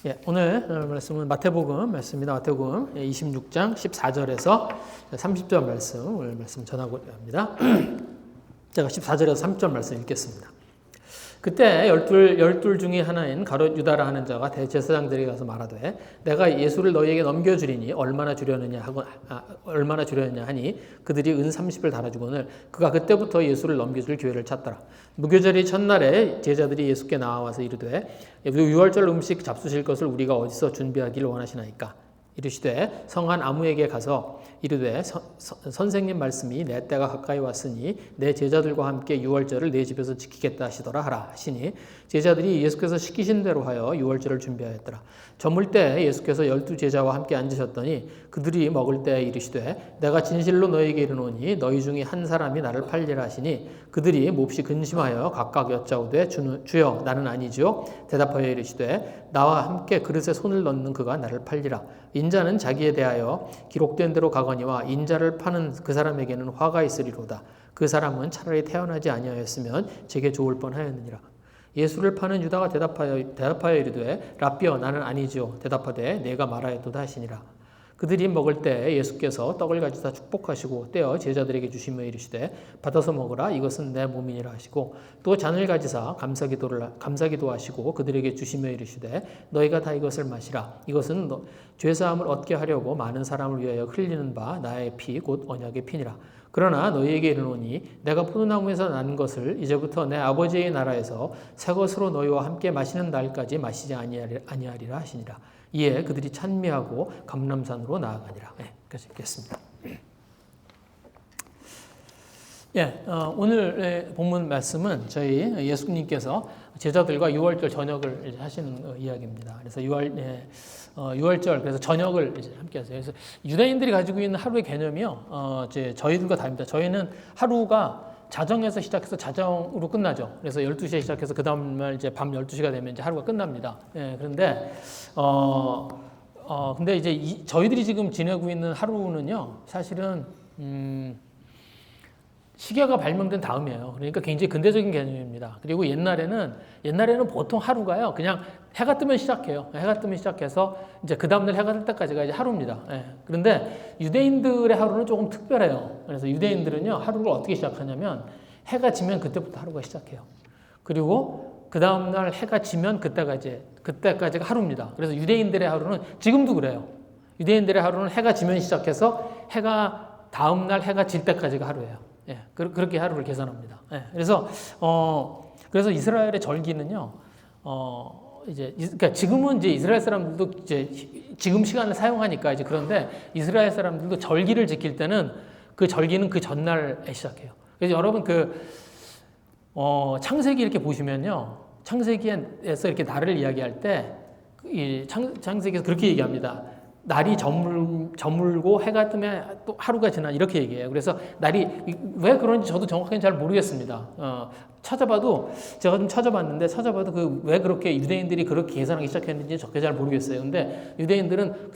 예, 오늘 말씀은 마태복음 말씀입니다. 마태복음 26장 14절에서 30절 말씀 오늘 말씀 전하고자 합니다. 제가 14절에서 30절 말씀 읽겠습니다. 그때 열둘 중에 하나인 가룟 유다라 하는 자가 대제사장들에게 가서 말하되 내가 예수를 너희에게 넘겨주리니 얼마나 주려느냐 하니 그들이 은 30을 달아주거늘 그가 그때부터 예수를 넘겨줄 기회를 찾더라. 무교절이 첫날에 제자들이 예수께 나와서 이르되 유월절 음식 잡수실 것을 우리가 어디서 준비하기를 원하시나이까? 이르시되 성한 아무에게 가서 이르되 선생님 말씀이 내 때가 가까이 왔으니 내 제자들과 함께 유월절을 내 집에서 지키겠다 하시더라 하라 하시니 제자들이 예수께서 시키신 대로 하여 유월절을 준비하였더라. 저물 때 예수께서 12제자와 함께 앉으셨더니 그들이 먹을 때 이르시되 내가 진실로 너희에게 이르노니 너희 중에 한 사람이 나를 팔리라 하시니 그들이 몹시 근심하여 각각 여짜오되 주여 나는 아니지요. 대답하여 이르시되 나와 함께 그릇에 손을 넣는 그가 나를 팔리라. 인자는 자기에 대하여 기록된 대로 가거니와 인자를 파는 그 사람에게는 화가 있으리로다. 그 사람은 차라리 태어나지 아니하였으면 제게 좋을 뻔하였느니라. 예수를 파는 유다가 대답하여 이르되 랍비여 나는 아니지요. 대답하되 내가 말하였도다 하시니라. 그들이 먹을 때 예수께서 떡을 가지사 축복하시고 떼어 제자들에게 주시며 이르시되 받아서 먹으라 이것은 내 몸이니라 하시고 또 잔을 가지사 감사기도 하시고 그들에게 주시며 이르시되 너희가 다 이것을 마시라 이것은 죄사함을 얻게 하려고 많은 사람을 위하여 흘리는 바 나의 피 곧 언약의 피니라. 그러나 너희에게 이르노니 내가 포도나무에서 난 것을 이제부터 내 아버지의 나라에서 새 것으로 너희와 함께 마시는 날까지 마시지 아니하리라 하시니라. 이에 그들이 찬미하고 감람산으로 나아가니라. 여기까지 읽겠습니다. 오늘 본문 말씀은 저희 예수님께서 제자들과 유월절 저녁을 하시는 이야기입니다. 그래서 유월절 그래서 저녁을 이제 함께 하세요. 그래서 유대인들이 가지고 있는 하루의 개념이요, 저희들과 다릅니다. 저희는 하루가 자정에서 시작해서 자정으로 끝나죠. 그래서 12시에 시작해서 그 다음날 이제 밤 12시가 되면 이제 하루가 끝납니다. 그런데 근데 이제 저희들이 지금 지내고 있는 하루는요, 사실은 시계가 발명된 다음이에요. 그러니까 굉장히 근대적인 개념입니다. 그리고 옛날에는 보통 하루가요, 그냥 해가 뜨면 시작해요. 해가 뜨면 시작해서 이제 그 다음날 해가 뜰 때까지가 이제 하루입니다. 그런데 유대인들의 하루는 조금 특별해요. 그래서 유대인들은요, 하루를 어떻게 시작하냐면 해가 지면 그때부터 하루가 시작해요. 그리고 그 다음날 해가 지면 그때까지가 하루입니다. 그래서 유대인들의 하루는 지금도 그래요. 유대인들의 하루는 해가 지면 시작해서 다음날 해가 질 때까지가 하루예요. 그렇게 하루를 계산합니다. 그래서 이스라엘의 절기는요, 그러니까 지금은 이제 이스라엘 사람들도 이제 지금 시간을 사용하니까 이제 그런데 이스라엘 사람들도 절기를 지킬 때는 그 절기는 그 전날에 시작해요. 그래서 여러분 창세기 이렇게 보시면요, 창세기에서 이렇게 날을 이야기할 때 이 창세기에서 그렇게 얘기합니다. 날이 저물고 해가 뜨면 또 하루가 지나 이렇게 얘기해요. 그래서 날이 왜 그런지 저도 정확하게 잘 모르겠습니다. 제가 좀 찾아봤는데 왜 그렇게 유대인들이 그렇게 계산하기 시작했는지 저게 잘 모르겠어요. 근데 유대인들은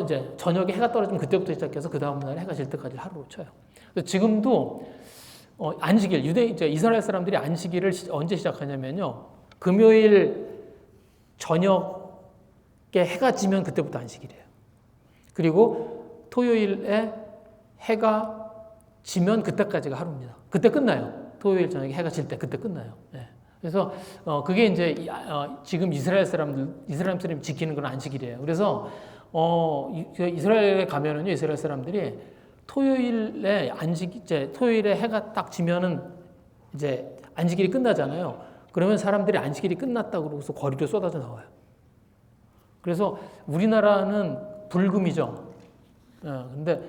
이제 저녁에 해가 떨어지면 그때부터 시작해서 그 다음 날 해가 질 때까지 하루로 쳐요. 지금도 안식일 이스라엘 사람들이 안식일을 언제 시작하냐면요, 금요일 저녁에 해가 지면 그때부터 안식일이에요. 그리고 토요일에 해가 지면 그때까지가 하루입니다. 그때 끝나요. 토요일 저녁에 해가 질 때 그때 끝나요. 그래서 그게 이제 지금 이스라엘 사람들이 지키는 그런 안식일이에요. 그래서 이스라엘에 가면은요, 이스라엘 사람들이 토요일에 해가 딱 지면은 이제 안식일이 끝나잖아요. 그러면 사람들이 안식일이 끝났다고 그러고서 거리로 쏟아져 나와요. 그래서 우리나라는 불금이죠. 근데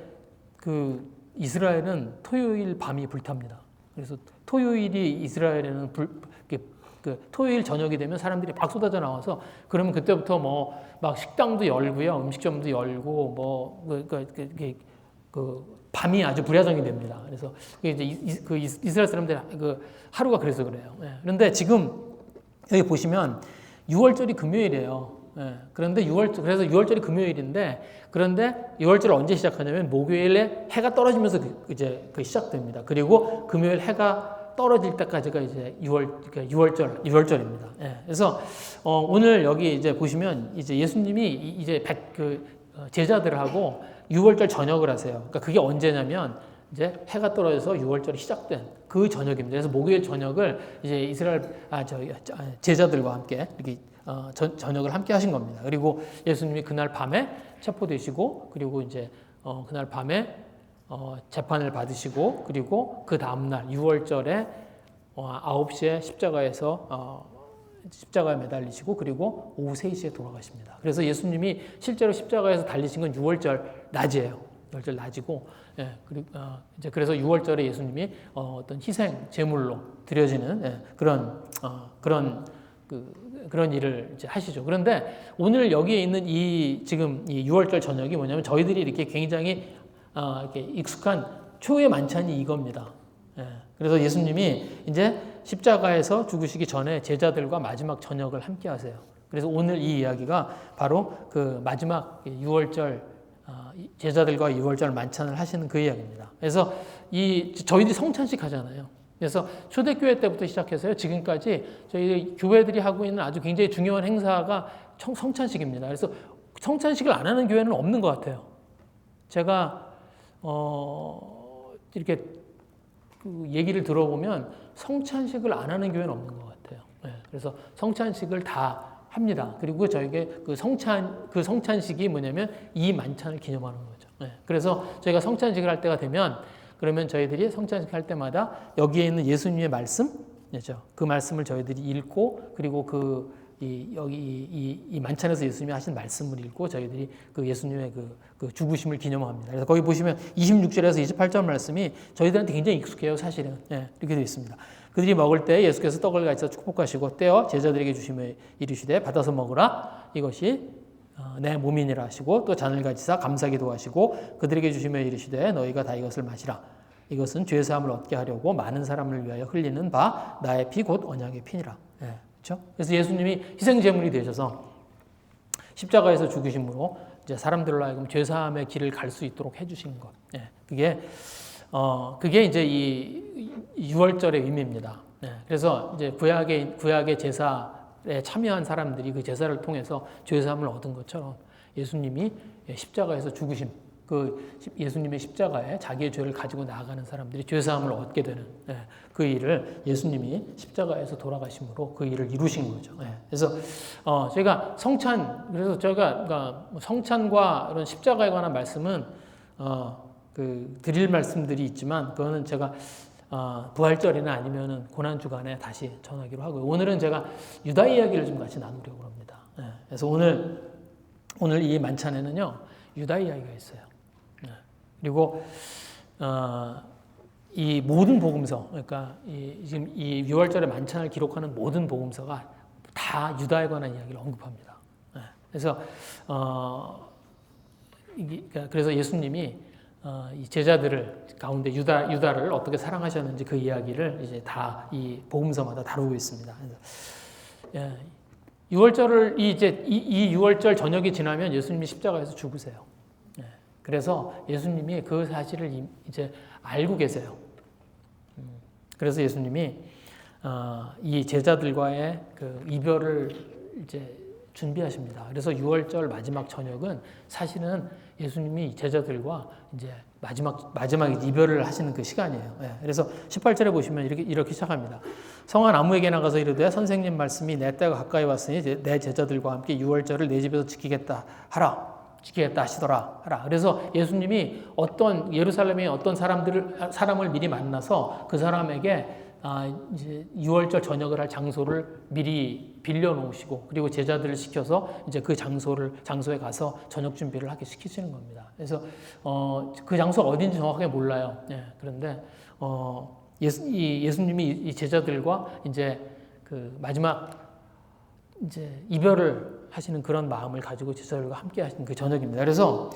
이스라엘은 토요일 밤이 불탑니다. 그래서 토요일이 이스라엘에는 토요일 저녁이 되면 사람들이 막 쏟아져 나와서 그러면 그때부터 막 식당도 열고요, 음식점도 열고 밤이 아주 불야정이 됩니다. 그래서 이제 이스라엘 사람들 하루가 그래서 그래요. 그런데 지금 여기 보시면 6월절이 금요일이에요. 그래서 6월절이 금요일인데, 그런데 6월절을 언제 시작하냐면 목요일에 해가 떨어지면서 이제 시작됩니다. 그리고 금요일 해가 해가 떨어질 때까지가 이제 6월절입니다. 예. 그래서 오늘 여기 이제 보시면 이제 예수님이 이제 제자들하고 6월절 저녁을 하세요. 그러니까 그게 언제냐면 이제 해가 떨어져서 6월절이 시작된 그 저녁입니다. 그래서 목요일 저녁을 이제 제자들과 함께 이렇게 저녁을 함께 하신 겁니다. 그리고 예수님이 그날 밤에 체포되시고, 그리고 이제 그날 밤에 재판을 받으시고, 그리고 그 다음날 6월절에 9시에 십자가에 매달리시고, 그리고 오후 3시에 돌아가십니다. 그래서 예수님이 실제로 십자가에서 달리신 건 6월절 낮이에요. 6월절 낮이고, 예, 그리고 이제 그래서 6월절에 예수님이 어떤 희생 제물로 드려지는 그런 일을 이제 하시죠. 그런데 오늘 여기에 있는 지금 이 6월절 저녁이 뭐냐면 저희들이 이렇게 굉장히 이렇게 익숙한 초의 만찬이 이겁니다. 예, 그래서 예수님이 이제 십자가에서 죽으시기 전에 제자들과 마지막 저녁을 함께 하세요. 그래서 오늘 이 이야기가 바로 그 마지막 6월절 제자들과 6월절 만찬을 하시는 그 이야기입니다. 그래서 저희들이 성찬식 하잖아요. 그래서 초대교회 때부터 시작해서요, 지금까지 저희 교회들이 하고 있는 아주 굉장히 중요한 행사가 성찬식입니다. 그래서 성찬식을 안 하는 교회는 없는 것 같아요. 제가 이렇게 얘기를 들어보면 성찬식을 안 하는 교회는 없는 것 같아요. 네, 그래서 성찬식을 다 합니다. 그리고 저에게 그 성찬식이 뭐냐면 이 만찬을 기념하는 거죠. 네, 그래서 저희가 성찬식을 할 때가 되면, 그러면 저희들이 성찬식 할 때마다 여기에 있는 예수님의 말씀이죠. 그 말씀을 저희들이 읽고, 그리고 이 만찬에서 예수님이 하신 말씀을 읽고 저희들이 그 예수님의 그 죽으심을 기념합니다. 그래서 거기 보시면 26절에서 28절 말씀이 저희들한테 굉장히 익숙해요, 사실은. 예, 이렇게 되어 있습니다. 그들이 먹을 때 예수께서 떡을 가지사 축복하시고 떼어 제자들에게 주시며 이르시되 받아서 먹으라, 이것이 내 몸이니라 하시고, 또 잔을 가지사 감사기도 하시고 그들에게 주시며 이르시되 너희가 다 이것을 마시라, 이것은 죄 사함을 얻게 하려고 많은 사람을 위하여 흘리는 바 나의 피 곧 언약의 피니라. 예, 그렇죠? 그래서 예수님이 희생 제물이 되셔서 십자가에서 죽으심으로 이제 사람들로 하여금 죄 사함의 길을 갈 수 있도록 해주신 것. 예, 그게 이제 이 6월절의 의미입니다. 예, 그래서 이제 구약의 제사에 참여한 사람들이 그 제사를 통해서 죄 사함을 얻은 것처럼 예수님이 십자가에서 죽으심, 그 예수님의 십자가에 자기의 죄를 가지고 나아가는 사람들이 죄 사함을 얻게 되는 그 일을 예수님이 십자가에서 돌아가심으로 그 일을 이루신 거죠. 그래서 저희가 그래서 저희가 그러니까 성찬과 이런 십자가에 관한 말씀은 드릴 말씀들이 있지만, 그거는 제가 부활절이나 아니면은 고난 주간에 다시 전하기로 하고요. 오늘은 제가 유다 이야기를 좀 같이 나누려고 합니다. 그래서 오늘 이 만찬에는요, 유다 이야기가 있어요. 그리고 이 모든 복음서, 그러니까 지금 이 6월절의 만찬을 기록하는 모든 복음서가 다 유다에 관한 이야기를 언급합니다. 그래서 그래서 예수님이 이 제자들을 가운데 유다를 어떻게 사랑하셨는지 그 이야기를 이제 다 이 복음서마다 다루고 있습니다. 그래서 6월절을 이 6월절 저녁이 지나면 예수님이 십자가에서 죽으세요. 그래서 예수님이 그 사실을 이제 알고 계세요. 그래서 예수님이 이 제자들과의 그 이별을 이제 준비하십니다. 그래서 6월절 마지막 저녁은 사실은 예수님이 제자들과 이제 마지막 이별을 하시는 그 시간이에요. 그래서 18절에 보시면 이렇게 시작합니다. 성한 아무에게 나가서 이르되 선생님 말씀이 내 때가 가까이 왔으니 내 제자들과 함께 6월절을 내 집에서 지키겠다 하시더라 하라. 그래서 예수님이 예루살렘의 어떤 사람을 미리 만나서 그 사람에게 이제 6월절 저녁을 할 장소를 미리 빌려놓으시고, 그리고 제자들을 시켜서 이제 그 장소에 가서 저녁 준비를 하게 시키시는 겁니다. 그래서 그 장소가 어딘지 정확하게 몰라요. 그런데 예수님이 이 제자들과 이제 그 마지막 이제 이별을 하시는 그런 마음을 가지고 제자들과 함께 하시는 그 저녁입니다. 그래서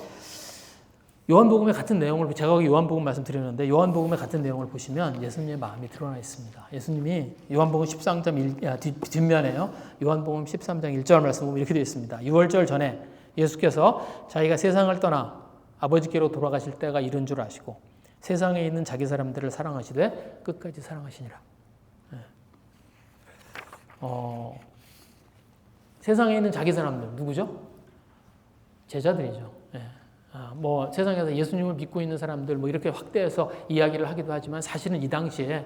요한복음의 같은 내용을, 제가 거기 요한복음 말씀드렸는데 요한복음의 같은 내용을 보시면 예수님의 마음이 드러나 있습니다. 예수님이 요한복음 13장 뒷면에요. 요한복음 13장 1절 말씀 보면 이렇게 되어 있습니다. 6월절 전에 예수께서 자기가 세상을 떠나 아버지께로 돌아가실 때가 이른 줄 아시고 세상에 있는 자기 사람들을 사랑하시되 끝까지 사랑하시니라. 세상에 있는 자기 사람들 누구죠? 제자들이죠. 예. 뭐 세상에서 예수님을 믿고 있는 사람들 뭐 이렇게 확대해서 이야기를 하기도 하지만 사실은 이 당시에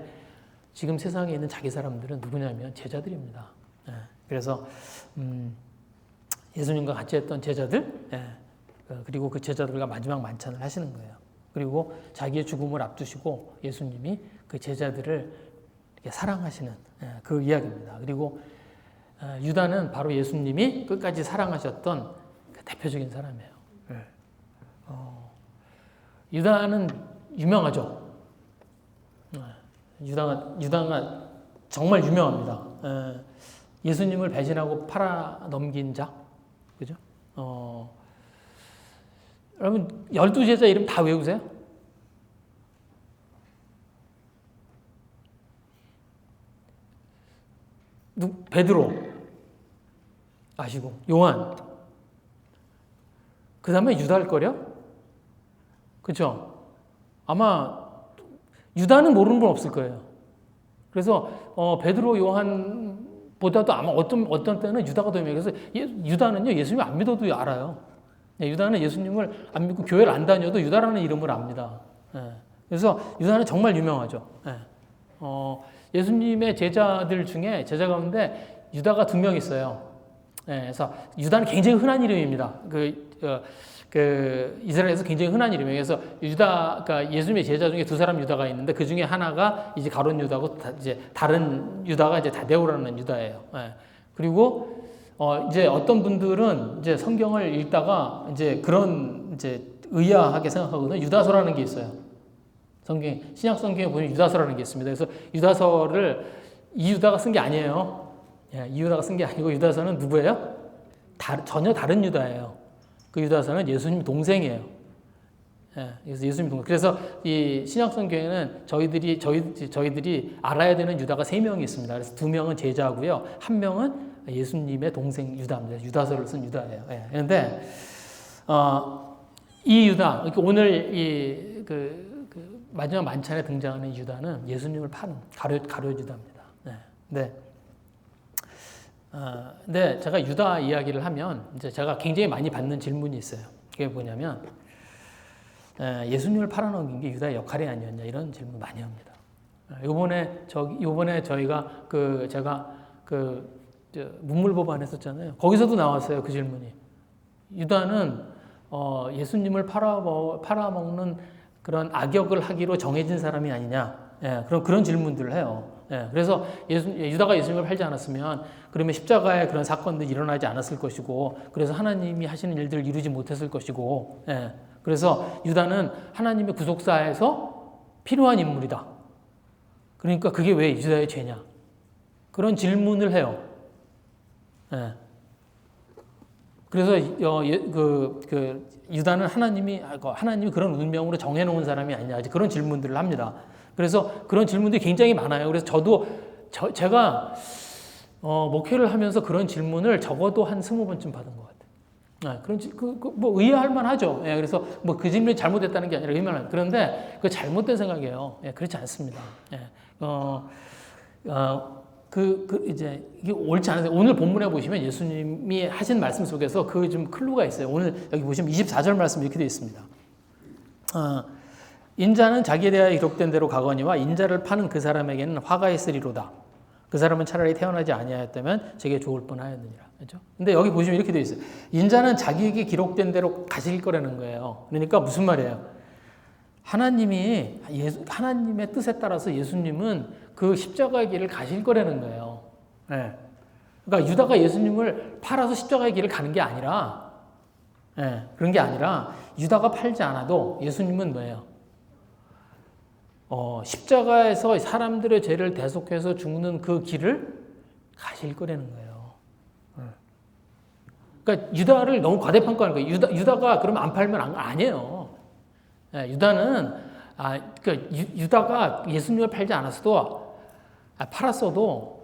지금 세상에 있는 자기 사람들은 누구냐면 제자들입니다. 예. 그래서 예수님과 같이 했던 제자들, 예. 그리고 그 제자들과 마지막 만찬을 하시는 거예요. 그리고 자기의 죽음을 앞두시고 예수님이 그 제자들을 이렇게 사랑하시는 그 이야기입니다. 그리고 유다는 바로 예수님이 끝까지 사랑하셨던 그 대표적인 사람이에요. 유다는 유명하죠. 유다가 정말 유명합니다. 예수님을 배신하고 팔아 넘긴 자, 그죠? 여러분 12제자 이름 다 외우세요? 베드로 아시고 요한 그 다음에 유다일 거려? 그렇죠? 아마 유다는 모르는 분 없을 거예요. 그래서 베드로 요한보다도 아마 어떤 때는 유다가 더 유명해요. 그래서 유다는요 예수님 안 믿어도 알아요. 유다는 예수님을 안 믿고 교회를 안 다녀도 유다라는 이름을 압니다. 그래서 유다는 정말 유명하죠. 예수님의 제자들 중에 제자 가운데 유다가 2명 있어요. 그래서 유다는 굉장히 흔한 이름입니다. 이스라엘에서 굉장히 흔한 이름이에요. 그래서 그러니까 예수님의 제자 중에 2사람 유다가 있는데 그 중에 하나가 이제 가룟 유다고 이제 다른 유다가 이제 다데오라는 유다예요. 그리고 이제 어떤 분들은 이제 성경을 읽다가 이제 그런 이제 의아하게 생각하거든요. 유다서라는 게 있어요. 신약 성경에 보면 유다서라는 게 있습니다. 그래서 유다서를 이 유다가 쓴 게 아니에요. 이 유다가 쓴 게 아니고 유다서는 누구예요? 전혀 다른 유다예요. 그 유다서는 예수님 동생이에요. 그래서 예수님 동생. 그래서 이 신약 성경에는 저희들이 알아야 되는 유다가 3명이 있습니다. 그래서 2명은 제자고요. 1명은 예수님의 동생 유다입니다. 유다서를 쓴 유다예요. 그런데 이 유다, 오늘 그 마지막 만찬에 등장하는 유다는 예수님을 파는 가룟 유다입니다. 근데 제가 유다 이야기를 하면 이제 제가 굉장히 많이 받는 질문이 있어요. 그게 뭐냐면 예수님을 팔아넘긴 게 유다의 역할이 아니었냐 이런 질문 많이 합니다. 요번에 저희가 제가 문물보반 했었잖아요. 거기서도 나왔어요. 그 질문이. 유다는 예수님을 팔아먹는 그런 악역을 하기로 정해진 사람이 아니냐. 그런 질문들을 해요. 그래서 유다가 예수님을 팔지 않았으면 그러면 십자가에 그런 사건들이 일어나지 않았을 것이고 그래서 하나님이 하시는 일들을 이루지 못했을 것이고 그래서 유다는 하나님의 구속사에서 필요한 인물이다. 그러니까 그게 왜 유다의 죄냐. 그런 질문을 해요. 그래서 유다는 하나님이 그런 운명으로 정해놓은 사람이 아니냐 그런 질문들을 합니다. 그래서 그런 질문들이 굉장히 많아요. 그래서 제가 목회를 하면서 그런 질문을 적어도 한 20번쯤 받은 것 같아요. 뭐 의아할 만하죠. 그래서 뭐 그 질문이 잘못됐다는 게 아니라 의만한. 그런데 그 잘못된 생각이에요. 그렇지 않습니다. 이제 이게 옳지 않은데 오늘 본문에 보시면 예수님이 하신 말씀 속에서 그 좀 클루가 있어요. 오늘 여기 보시면 24절 말씀 이렇게 되어 있습니다. 인자는 자기에 대하여 기록된 대로 가거니와 인자를 파는 그 사람에게는 화가 있으리로다. 그 사람은 차라리 태어나지 아니하였다면 제게 좋을 뻔하였느니라. 그렇죠? 근데 여기 보시면 이렇게 되어 있어요. 인자는 자기에게 기록된 대로 가실 거라는 거예요. 그러니까 무슨 말이에요? 하나님의 뜻에 따라서 예수님은 그 십자가의 길을 가실 거라는 거예요. 그러니까 유다가 예수님을 팔아서 십자가의 길을 가는 게 아니라, 그런 게 아니라 유다가 팔지 않아도 예수님은 뭐예요? 십자가에서 사람들의 죄를 대속해서 죽는 그 길을 가실 거라는 거예요. 그러니까 유다를 너무 과대평가하는 거예요. 유다가 그러면 안 팔면 아니에요. 유다는 유다가 예수님을 팔지 않았어도 팔았어도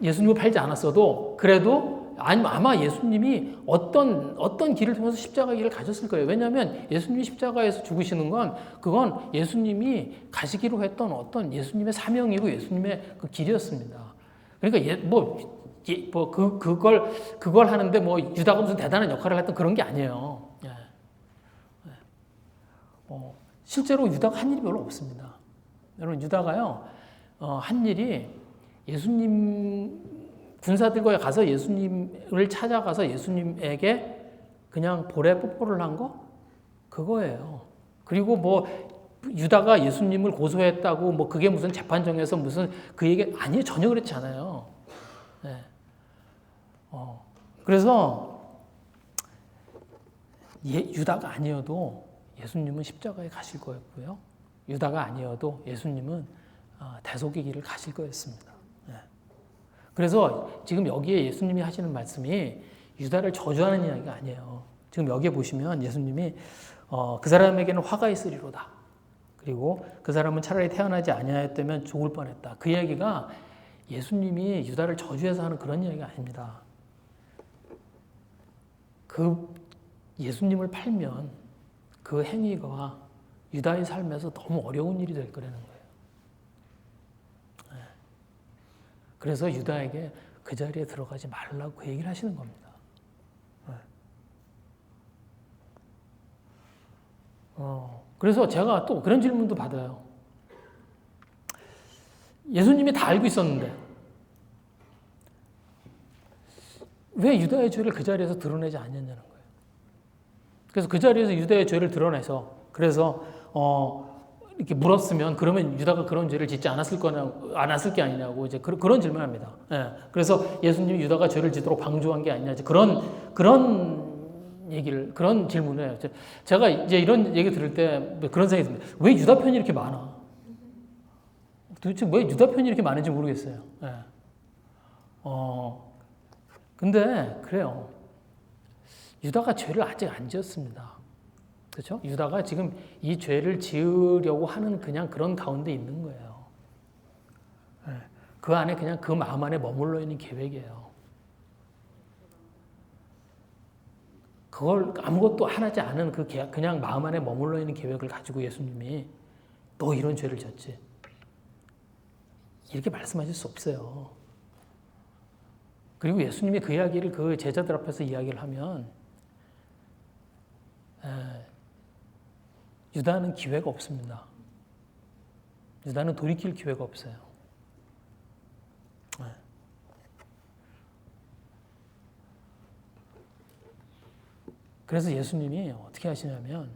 예수님을 팔지 않았어도 그래도 아마 예수님이 어떤 길을 통해서 십자가 길을 가셨을 거예요. 왜냐하면 예수님이 십자가에서 죽으시는 건 그건 예수님이 가시기로 했던 어떤 예수님의 사명이고 예수님의 그 길이었습니다. 그러니까 그걸 하는데 뭐 유다가 무슨 대단한 역할을 했던 그런 게 아니에요. 예. 실제로 유다가 한 일이 별로 없습니다. 여러분 유다가요 한 일이 예수님 군사들과 가서 예수님을 찾아가서 예수님에게 그냥 볼에 뽀뽀를 한 거 그거예요. 그리고 뭐 유다가 예수님을 고소했다고 뭐 그게 무슨 재판정에서 무슨 그 얘기 아니에요. 전혀 그렇지 않아요. 네. 그래서 유다가 아니어도 예수님은 십자가에 가실 거였고요. 유다가 아니어도 예수님은 대속의 길을 가실 거였습니다. 네. 그래서 지금 여기에 예수님이 하시는 말씀이 유다를 저주하는 이야기가 아니에요. 지금 여기에 보시면 예수님이 그 사람에게는 화가 있으리로다. 그리고 그 사람은 차라리 태어나지 아니하였다면 죽을 뻔했다. 그 이야기가 예수님이 유다를 저주해서 하는 그런 이야기가 아닙니다. 그 예수님을 팔면 그 행위가 유다의 삶에서 너무 어려운 일이 될 거라는 거예요. 그래서 유다에게 그 자리에 들어가지 말라고 그 얘기를 하시는 겁니다. 그래서 제가 또 그런 질문도 받아요. 예수님이 다 알고 있었는데 왜 유다의 죄를 그 자리에서 드러내지 않았냐는 거예요. 그래서 그 자리에서 유다의 죄를 드러내서 그래서 이렇게 물었으면 그러면 유다가 그런 죄를 짓지 않았을 게 아니냐고 이제 그런 질문합니다. 예. 그래서 예수님이 유다가 죄를 짓도록 방조한 게 아니냐 그런 질문을 해요. 제가 이제 이런 얘기 들을 때 그런 생각이 듭니다. 왜 유다 편이 이렇게 많아? 도대체 왜 유다 편이 이렇게 많은지 모르겠어요. 예. 근데 그래요. 유다가 죄를 아직 안 지었습니다. 그렇죠? 유다가 지금 이 죄를 지으려고 하는 그냥 그런 가운데 있는 거예요. 그 안에 그냥 그 마음 안에 머물러 있는 계획이에요. 그걸 아무것도 하지 않은 그냥 마음 안에 머물러 있는 계획을 가지고 예수님이 너 이런 죄를 졌지. 이렇게 말씀하실 수 없어요. 그리고 예수님이 그 이야기를 그 제자들 앞에서 이야기를 하면 유다는 기회가 없습니다. 유다는 돌이킬 기회가 없어요. 그래서 예수님이 어떻게 하시냐면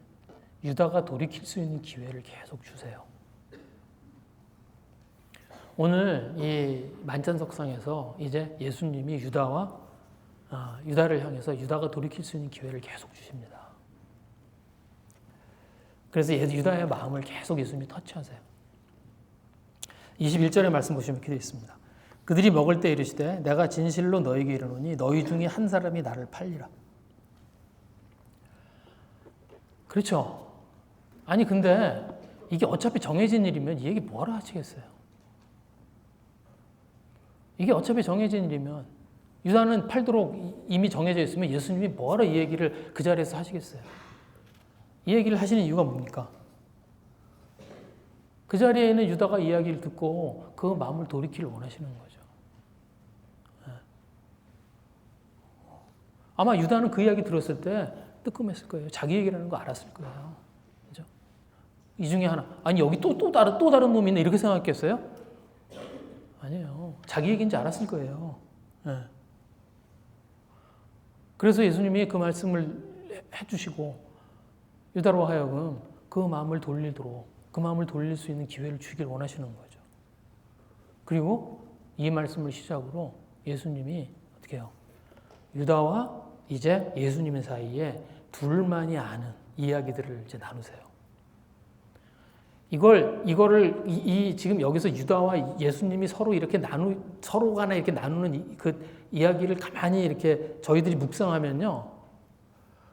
유다가 돌이킬 수 있는 기회를 계속 주세요. 오늘 이 만찬석상에서 이제 예수님이 유다를 향해서 유다가 돌이킬 수 있는 기회를 계속 주십니다. 그래서 유다의 마음을 계속 예수님이 터치하세요. 21절의 말씀 보시면 이렇게 되어 있습니다. 그들이 먹을 때 이르시되 내가 진실로 너희에게 이르노니 너희 중에 한 사람이 나를 팔리라. 그렇죠. 아니 근데 이게 어차피 정해진 일이면 이 얘기 뭐하러 하시겠어요? 이게 어차피 정해진 일이면 유다는 팔도록 이미 정해져 있으면 예수님이 뭐하러 이 얘기를 그 자리에서 하시겠어요? 이 얘기를 하시는 이유가 뭡니까? 그 자리에 있는 유다가 이야기를 듣고 그 마음을 돌이키를 원하시는 거죠. 아마 유다는 그 이야기 들었을 때 뜨끔했을 거예요. 자기 얘기라는 거 알았을 거예요. 그죠? 이 중에 하나. 아니, 여기 또 다른 놈이 있네. 이렇게 생각했겠어요? 아니에요. 자기 얘기인지 알았을 거예요. 네. 그래서 예수님이 그 말씀을 해주시고, 유다로 하여금 그 마음을 돌리도록, 그 마음을 돌릴 수 있는 기회를 주길 원하시는 거죠. 그리고 이 말씀을 시작으로 예수님이 어떻게 해요? 유다와 이제 예수님 사이에 둘만이 아는 이야기들을 이제 나누세요. 이거를 지금 여기서 유다와 예수님이 서로 이렇게 서로 간에 이렇게 나누는 그 이야기를 가만히 이렇게 저희들이 묵상하면요,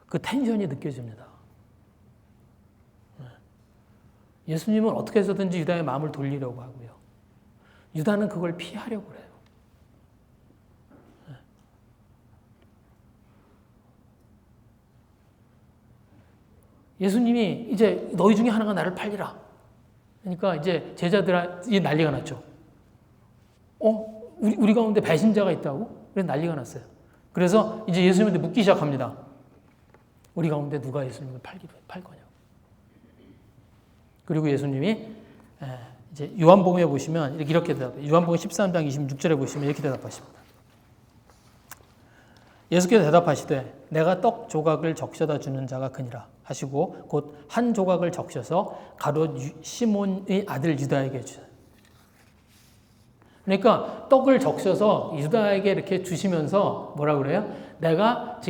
그 텐션이 느껴집니다. 예수님은 어떻게 해서든지 유다의 마음을 돌리려고 하고요. 유다는 그걸 피하려고 해요. 예수님이 이제 너희 중에 하나가 나를 팔리라. 그러니까 이제 제자들이 난리가 났죠. 우리 가운데 배신자가 있다고? 그래서 난리가 났어요. 그래서 이제 예수님한테 묻기 시작합니다. 우리 가운데 누가 예수님을 팔 거냐고. 그리고 예수님이 이제 요한복음에 보시면 이렇게 대답해요. 요한복음 13장 26절에 보시면 이렇게 대답하십니다. 예수께서 대답하시되 내가 떡 조각을 적셔다 주는 자가 그니라 하시고 곧 한 조각을 적셔서 가룟 시몬의 아들 유다에게 주세요. 그러니까 떡을 적셔서 유다에게 이렇게 주시면서 뭐라 그래요? 내가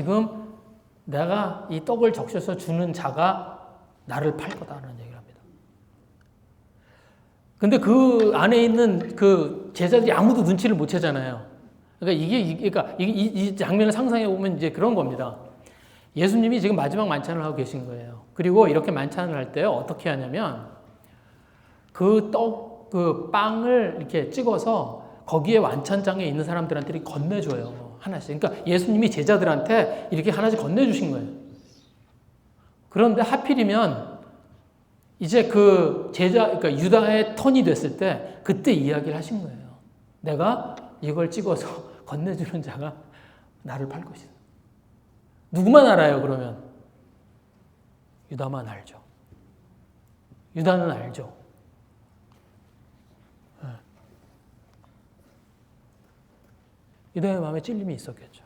이 떡을 적셔서 주는 자가 나를 팔 거다라는 얘기를 합니다. 근데 그 안에 있는 그 제자들이 아무도 눈치를 못 채잖아요. 그러니까 이 장면을 상상해 보면 이제 그런 겁니다. 예수님이 지금 마지막 만찬을 하고 계신 거예요. 그리고 이렇게 만찬을 할 때 어떻게 하냐면 그 빵을 이렇게 찍어서 거기에 완찬장에 있는 사람들한테 이렇게 건네줘요. 하나씩. 그러니까 예수님이 제자들한테 이렇게 하나씩 건네주신 거예요. 그런데 하필이면 이제 그러니까 유다의 턴이 됐을 때 그때 이야기를 하신 거예요. 내가 이걸 찍어서 건네주는 자가 나를 팔 것이다. 누구만 알아요, 그러면? 유다만 알죠. 유다는 알죠. 유다의 마음에 찔림이 있었겠죠.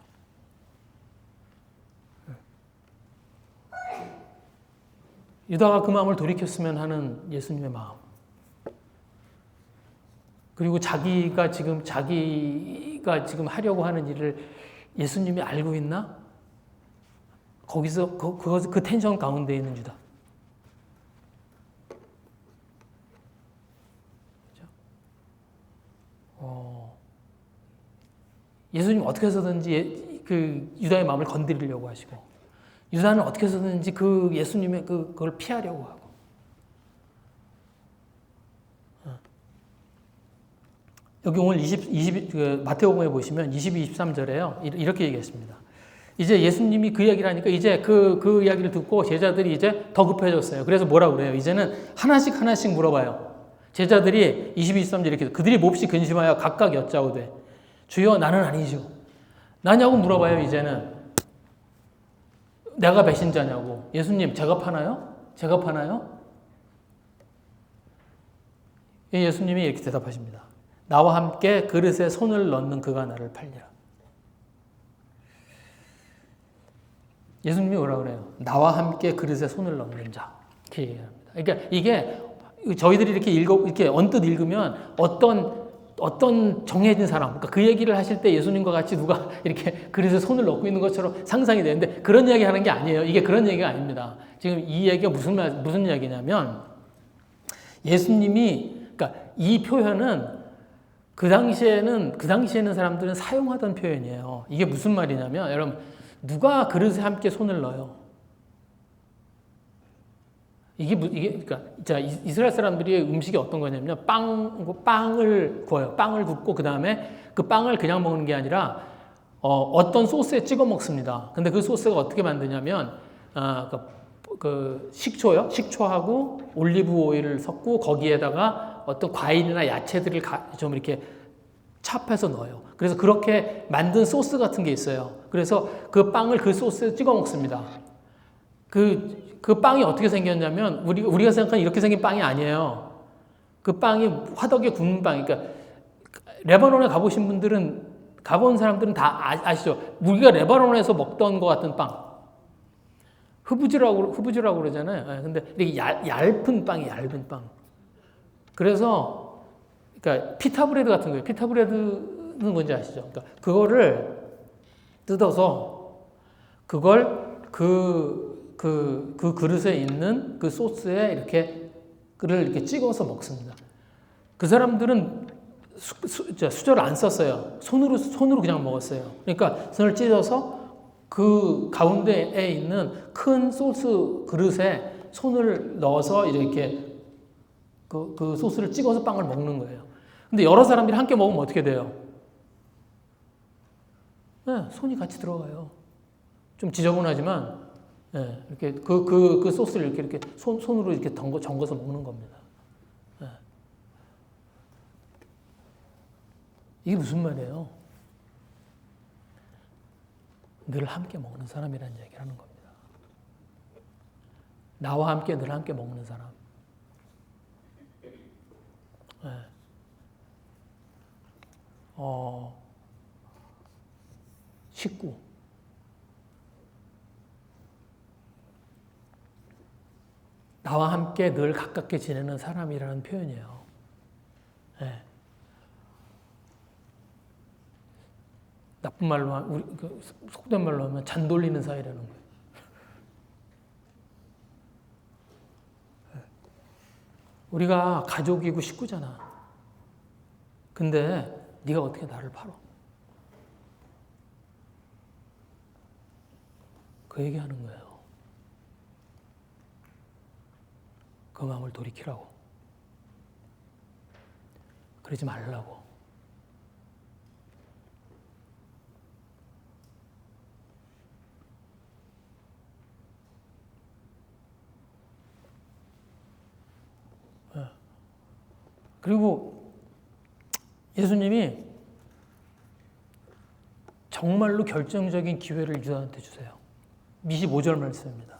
유다가 그 마음을 돌이켰으면 하는 예수님의 마음. 그리고 자기가 지금 하려고 하는 일을 예수님이 알고 있나? 거기서 그 텐션 가운데 있는 유다. 예수님 어떻게 해서든지 그 유다의 마음을 건드리려고 하시고, 유다는 어떻게 해서든지 그 예수님의 그걸 피하려고 하고. 여기 오늘 마태복음에 보시면 23절에요. 이렇게 얘기했습니다. 이제 예수님이 그 얘기를 하니까 이제 그 이야기를 듣고 제자들이 이제 더 급해졌어요. 그래서 뭐라고 그래요? 이제는 하나씩 물어봐요. 제자들이 23절 이렇게 그들이 몹시 근심하여 각각 여짜오되 주여 나는 아니죠. 나냐고 물어봐요. 이제는 내가 배신자냐고. 예수님 제가 파나요? 제가 파나요? 예수님이 이렇게 대답하십니다. 나와 함께 그릇에 손을 넣는 그가 나를 팔리라. 예수님이 뭐라 그래요? 나와 함께 그릇에 손을 넣는 자. 이렇게 얘기합니다. 그러니까 이게 저희들이 이렇게 언뜻 읽으면 어떤 정해진 사람, 그러니까 그 얘기를 하실 때 예수님과 같이 누가 이렇게 그릇에 손을 넣고 있는 것처럼 상상이 되는데 그런 이야기 하는 게 아니에요. 이게 그런 얘기가 아닙니다. 지금 이 얘기가 무슨 이야기냐면 예수님이, 그러니까 이 표현은 그 당시에 있는 사람들은 사용하던 표현이에요. 이게 무슨 말이냐면 여러분 누가 그릇에 함께 손을 넣어요? 이게 그러니까 자 이스라엘 사람들이 음식이 어떤 거냐면요, 빵을 구워요. 빵을 굽고 그 다음에 그 빵을 그냥 먹는 게 아니라 어떤 소스에 찍어 먹습니다. 근데 그 소스가 어떻게 만드냐면 그 식초요, 식초하고 올리브 오일을 섞고 거기에다가 어떤 과일이나 야채들을 좀 이렇게 찹해서 넣어요. 그래서 그렇게 만든 소스 같은 게 있어요. 그래서 그 빵을 그 소스에 찍어 먹습니다. 그 빵이 어떻게 생겼냐면 우리가 생각하는 이렇게 생긴 빵이 아니에요. 그 빵이 화덕에 굽는 빵. 그러니까 레바논에 가본 사람들은 다 아시죠? 우리가 레바논에서 먹던 것 같은 빵. 흐부지라고 그러잖아요. 근데 이게 얇은 빵이 얇은 빵. 그래서 그러니까 피타브레드 같은 거예요. 피타브레드는 뭔지 아시죠? 그러니까 그거를 뜯어서 그걸 그 그릇에 있는 그 소스에 이렇게 찍어서 먹습니다. 그 사람들은 수저를 안 썼어요. 손으로 그냥 먹었어요. 그러니까 손을 찢어서 그 가운데에 있는 큰 소스 그릇에 손을 넣어서 이렇게 그 소스를 찍어서 빵을 먹는 거예요. 근데 여러 사람들이 함께 먹으면 어떻게 돼요? 네, 손이 같이 들어가요. 좀 지저분하지만 예, 이렇게 그 소스를 이렇게 손으로 이렇게 정거서 먹는 겁니다. 예. 이게 무슨 말이에요? 늘 함께 먹는 사람이라는 얘기를 하는 겁니다. 나와 함께 늘 함께 먹는 사람. 예. 식구. 나와 함께 늘 가깝게 지내는 사람이라는 표현이에요. 예. 나쁜 말로, 속된 말로 하면 잔 돌리는 사이라는 거예요. 예. 우리가 가족이고 식구잖아. 근데 네가 어떻게 나를 팔어? 그 얘기하는 거예요. 그 마음을 돌이키라고. 그러지 말라고. 그리고 예수님이 정말로 결정적인 기회를 유다한테 주세요. 25절 말씀입니다.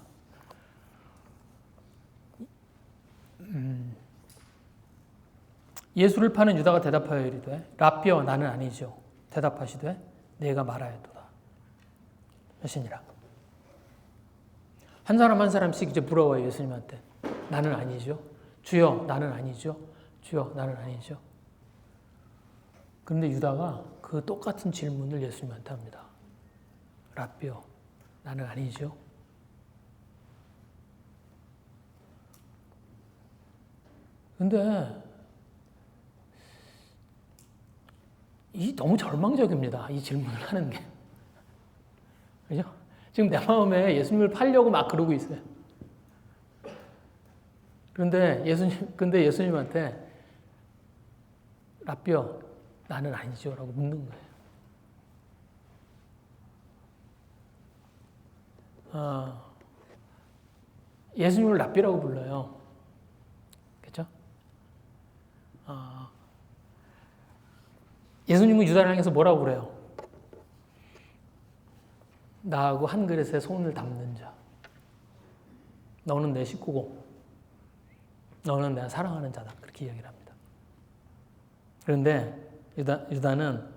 예수를 파는 유다가 대답하여 이르되 라삐여 나는 아니죠. 대답하시되 내가 말하였도다 하시니라. 한 사람 한 사람씩 이제 물어봐요. 예수님한테. 나는 아니죠. 주여 나는 아니죠. 주여 나는 아니죠. 그런데 유다가 그 똑같은 질문을 예수님한테 합니다. 라삐여 나는 아니죠. 근데 이 너무 절망적입니다. 이 질문을 하는 게. 그죠? 지금 내 마음에 예수님을 팔려고 막 그러고 있어요. 근데 예수님한테 라삐여 나는 아니죠 라고 묻는 거예요. 예수님을 라삐라고 불러요. 그렇죠? 예수님은 유다를 향해서 뭐라고 그래요? 나하고 한 그릇에 손을 담는 자. 너는 내 식구고 너는 내가 사랑하는 자다. 그렇게 이야기를 합니다. 그런데 유다는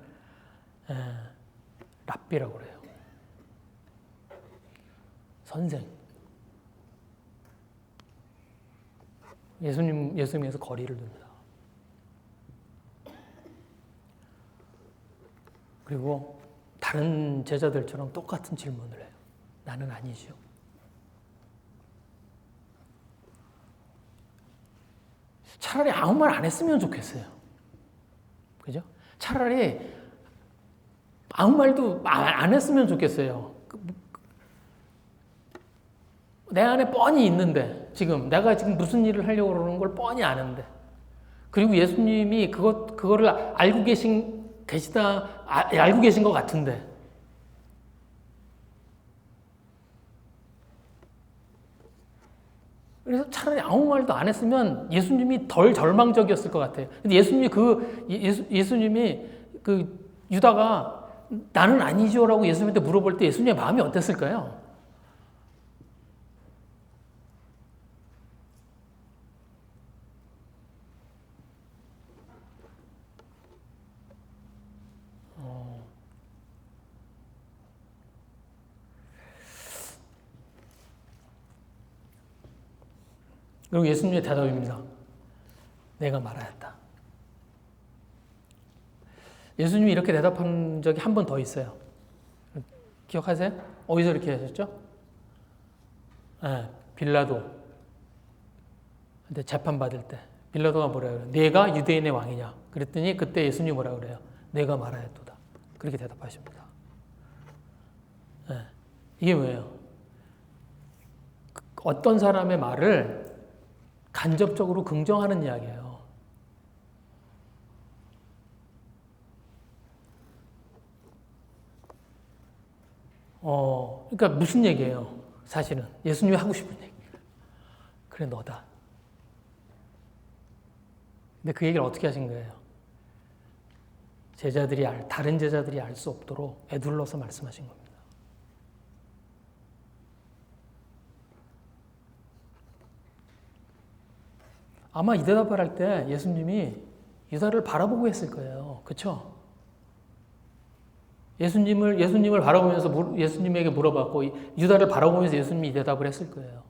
랍비라고 그래요. 선생. 예수님에서 거리를 둡니다. 그리고 다른 제자들처럼 똑같은 질문을 해요. 나는 아니죠. 차라리 아무 말 안 했으면 좋겠어요. 그죠? 차라리 아무 말도 안 했으면 좋겠어요. 내 안에 뻔히 있는데, 내가 지금 무슨 일을 하려고 그러는 걸 뻔히 아는데, 그리고 예수님이 그거를 알고 계신 것 같은데, 그래서 차라리 아무 말도 안 했으면 예수님이 덜 절망적이었을 것 같아요. 근데 예수님이 유다가 나는 아니죠라고 예수님한테 물어볼 때 예수님의 마음이 어땠을까요? 그리고 예수님의 대답입니다. 내가 말하였다. 예수님이 이렇게 대답한 적이 한 번 더 있어요. 기억하세요? 어디서 이렇게 하셨죠? 빌라도. 근데 재판받을 때. 빌라도가 뭐라 그래요? 내가 유대인의 왕이냐? 그랬더니 그때 예수님이 뭐라 그래요? 내가 말하였도다. 그렇게 대답하십니다. 이게 뭐예요? 어떤 사람의 말을 간접적으로 긍정하는 이야기예요. 그러니까 무슨 얘기예요? 사실은 예수님이 하고 싶은 얘기. 그래 너다. 근데 그 얘기를 어떻게 하신 거예요? 다른 제자들이 알 수 없도록 에둘러서 말씀하신 겁니다. 아마 이 대답을 할 때 예수님이 유다를 바라보고 했을 거예요. 그렇죠? 예수님을 바라보면서 예수님에게 물어봤고 유다를 바라보면서 예수님이 이 대답을 했을 거예요.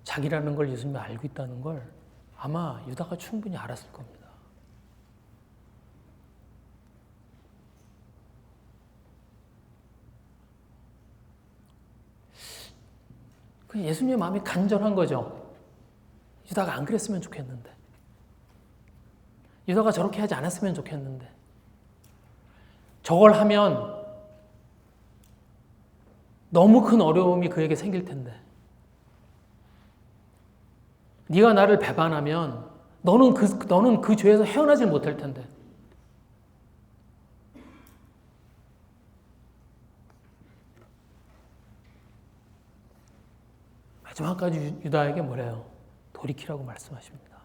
자기라는 걸 예수님이 알고 있다는 걸 아마 유다가 충분히 알았을 겁니다. 예수님의 마음이 간절한 거죠. 유다가 안 그랬으면 좋겠는데. 유다가 저렇게 하지 않았으면 좋겠는데. 저걸 하면 너무 큰 어려움이 그에게 생길 텐데. 네가 나를 배반하면 너는 그 죄에서 헤어나질 못할 텐데. 마지막까지 유다에게 뭐래요? 돌이키라고 말씀하십니다.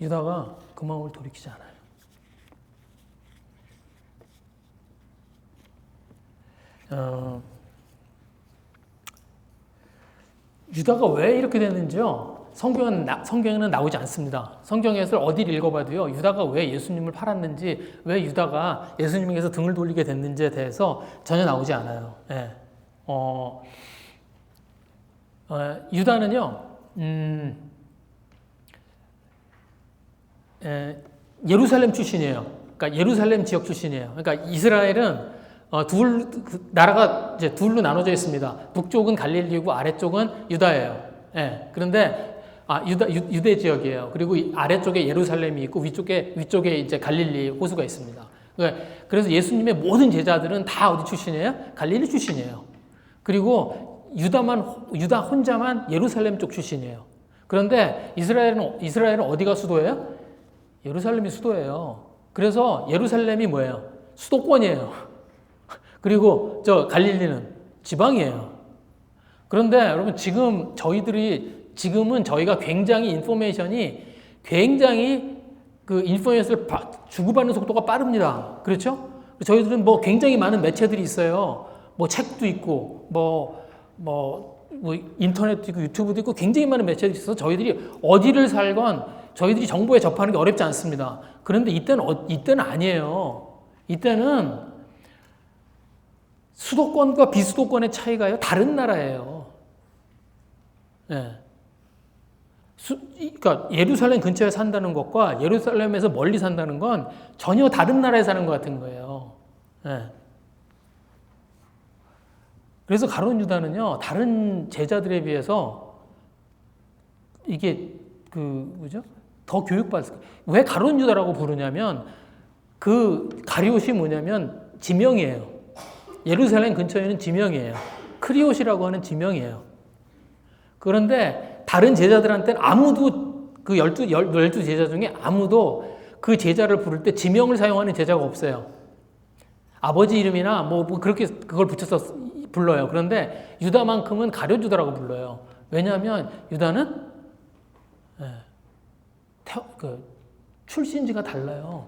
유다가 그 마음을 돌이키지 않아요. 유다가 왜 이렇게 됐는지요? 성경에는 나오지 않습니다. 성경에서 어디를 읽어봐도요, 유다가 왜 예수님을 팔았는지, 왜 유다가 예수님에게서 등을 돌리게 됐는지에 대해서 전혀 나오지 않아요. 예. 유다는요, 예루살렘 출신이에요. 그러니까 예루살렘 지역 출신이에요. 그러니까 이스라엘은 나라가 이제 둘로 나눠져 있습니다. 북쪽은 갈릴리고 아래쪽은 유다예요. 예. 그런데 유대 지역이에요. 그리고 아래쪽에 예루살렘이 있고 위쪽에 이제 갈릴리 호수가 있습니다. 그래서 예수님의 모든 제자들은 다 어디 출신이에요? 갈릴리 출신이에요. 그리고 유다 혼자만 예루살렘 쪽 출신이에요. 그런데 이스라엘은 어디가 수도예요? 예루살렘이 수도예요. 그래서 예루살렘이 뭐예요? 수도권이에요. 그리고 갈릴리는 지방이에요. 그런데 여러분 지금은 저희가 굉장히 그 인포메이션을 주고받는 속도가 빠릅니다. 그렇죠? 저희들은 굉장히 많은 매체들이 있어요. 책도 있고, 인터넷도 있고, 유튜브도 있고, 굉장히 많은 매체들이 있어서 저희들이 어디를 살건 저희들이 정보에 접하는 게 어렵지 않습니다. 그런데 이때는 아니에요. 이때는 수도권과 비수도권의 차이가요, 다른 나라예요. 네. 그러니까 예루살렘 근처에 산다는 것과 예루살렘에서 멀리 산다는 건 전혀 다른 나라에 사는 것 같은 거예요. 네. 그래서 가룟 유다는요, 다른 제자들에 비해서 이게 더 교육받았어요. 왜 가룟 유다라고 부르냐면 그 가리옷이 뭐냐면 지명이에요. 예루살렘 근처에는 지명이에요. 크리옷이라고 하는 지명이에요. 그런데 다른 제자들한테는 아무도 그 12 제자 중에 아무도 그 제자를 부를 때 지명을 사용하는 제자가 없어요. 아버지 이름이나 그렇게 그걸 붙여서 불러요. 그런데 유다만큼은 가룟 유다라고 불러요. 왜냐하면 유다는 출신지가 달라요.